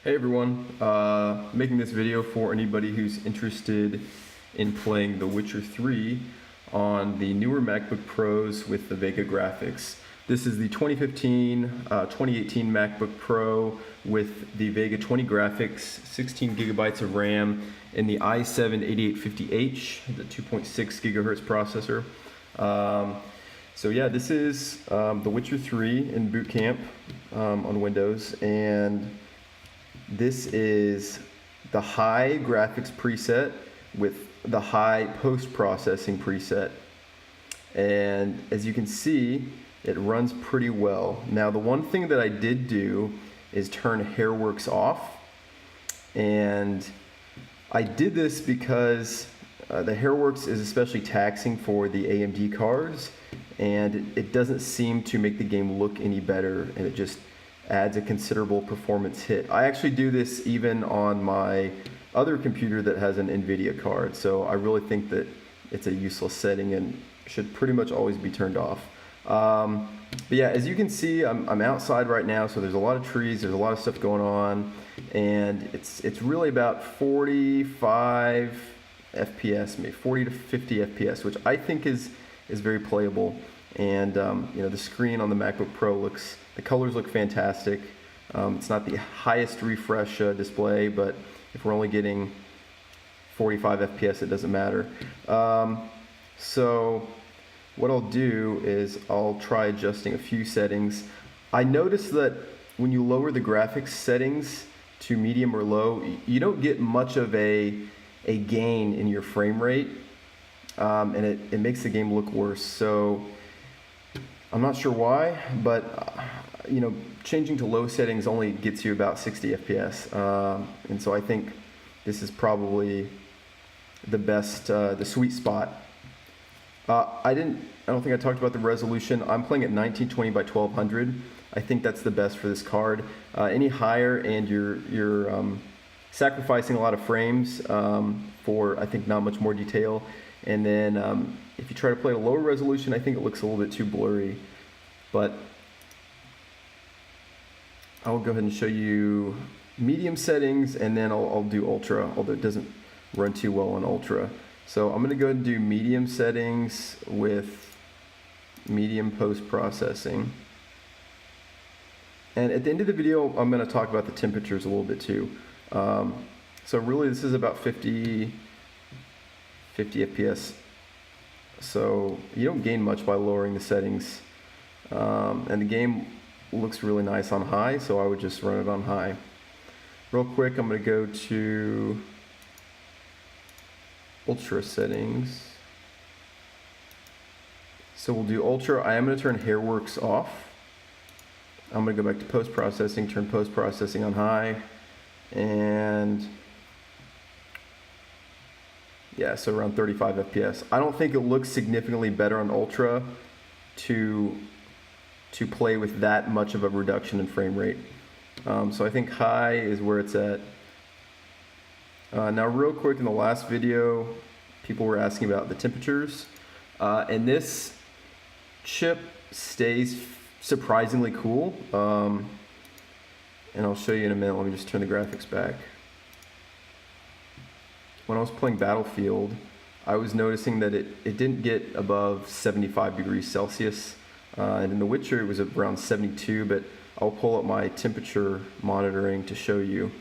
Hey everyone, making this video for anybody who's interested in playing The Witcher 3 on the newer MacBook Pros with the Vega graphics. This is the 2018 MacBook Pro with the Vega 20 graphics, 16 gigabytes of RAM, and the i7-8850H, the 2.6 gigahertz processor. So yeah, this is The Witcher 3 in boot camp on Windows, and this is the high graphics preset with the high post-processing preset. And as you can see, it runs pretty well. Now, the one thing that I did do is turn Hairworks off. And I did this because the Hairworks is especially taxing for the AMD cards, and it doesn't seem to make the game look any better, and it just adds a considerable performance hit. I actually do this even on my other computer that has an NVIDIA card, so I really think that it's a useless setting and should pretty much always be turned off. But yeah, as you can see, I'm outside right now, so there's a lot of trees, there's a lot of stuff going on, and it's really about 45 FPS, maybe 40 to 50 FPS, which I think is very playable. And you know, the screen on the MacBook Pro the colors look fantastic. It's not the highest refresh display, but if we're only getting 45 FPS, it doesn't matter. So what I'll do is I'll try adjusting a few settings. I noticed that when you lower the graphics settings to medium or low, you don't get much of a gain in your frame rate, and it makes the game look worse. So I'm not sure why, but you know, changing to low settings only gets you about 60 FPS, and so I think this is probably the best, the sweet spot. I don't think I talked about the resolution. I'm playing at 1920 by 1200. I think that's the best for this card. Any higher, and you're sacrificing a lot of frames for, I think, not much more detail. And then if you try to play at a lower resolution, I think it looks a little bit too blurry. But I'll go ahead and show you medium settings, and then I'll do ultra, although it doesn't run too well on ultra. So I'm going to go ahead and do medium settings with medium post-processing. And at the end of the video, I'm going to talk about the temperatures a little bit too. So really, this is about 50 FPS. So you don't gain much by lowering the settings. And the game looks really nice on high, so I would just run it on high. Real quick, I'm going to go to ultra settings. So we'll do ultra. I am going to turn Hairworks off. I'm going to go back to post-processing, turn post-processing on high, and yeah, so around 35 FPS. I don't think it looks significantly better on ultra to play with that much of a reduction in frame rate. So I think high is where it's at. Now real quick, in the last video, people were asking about the temperatures. And this chip stays surprisingly cool. And I'll show you in a minute. Let me just turn the graphics back. When I was playing Battlefield, I was noticing that it didn't get above 75 degrees Celsius. And in The Witcher, it was around 72, but I'll pull up my temperature monitoring to show you.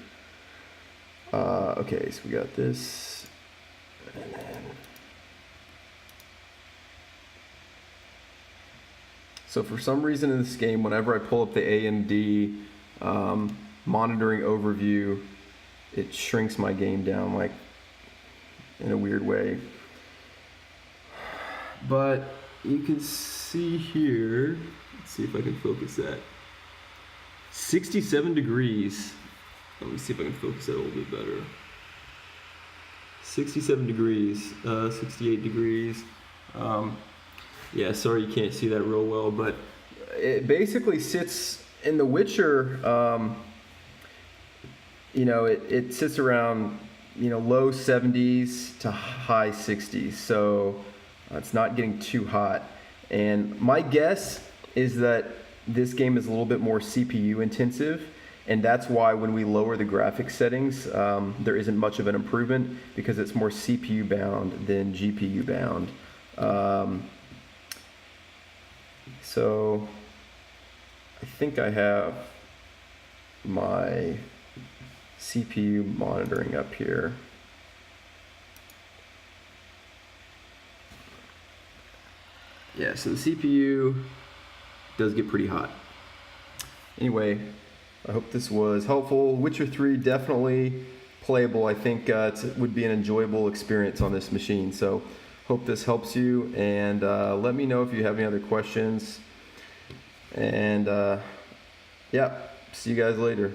Okay, so we got this, and then, so for some reason in this game, whenever I pull up the AMD monitoring overview, it shrinks my game down, like, in a weird way. But you can see here, let's see if I can focus that, 67 degrees. Let me see if I can focus that a little bit better. 67 degrees, 68 degrees. Yeah, sorry you can't see that real well, but it basically sits in The Witcher, you know, it sits around, you know, low 70s to high 60s, so it's not getting too hot. And my guess is that this game is a little bit more CPU intensive, And that's why when we lower the graphics settings, there isn't much of an improvement because it's more CPU bound than GPU bound. So I think I have my CPU monitoring up here. Yeah, so the CPU does get pretty hot. Anyway, I hope this was helpful. Witcher 3 definitely playable. I think it would be an enjoyable experience on this machine. So hope this helps you, and let me know if you have any other questions. And yeah, see you guys later.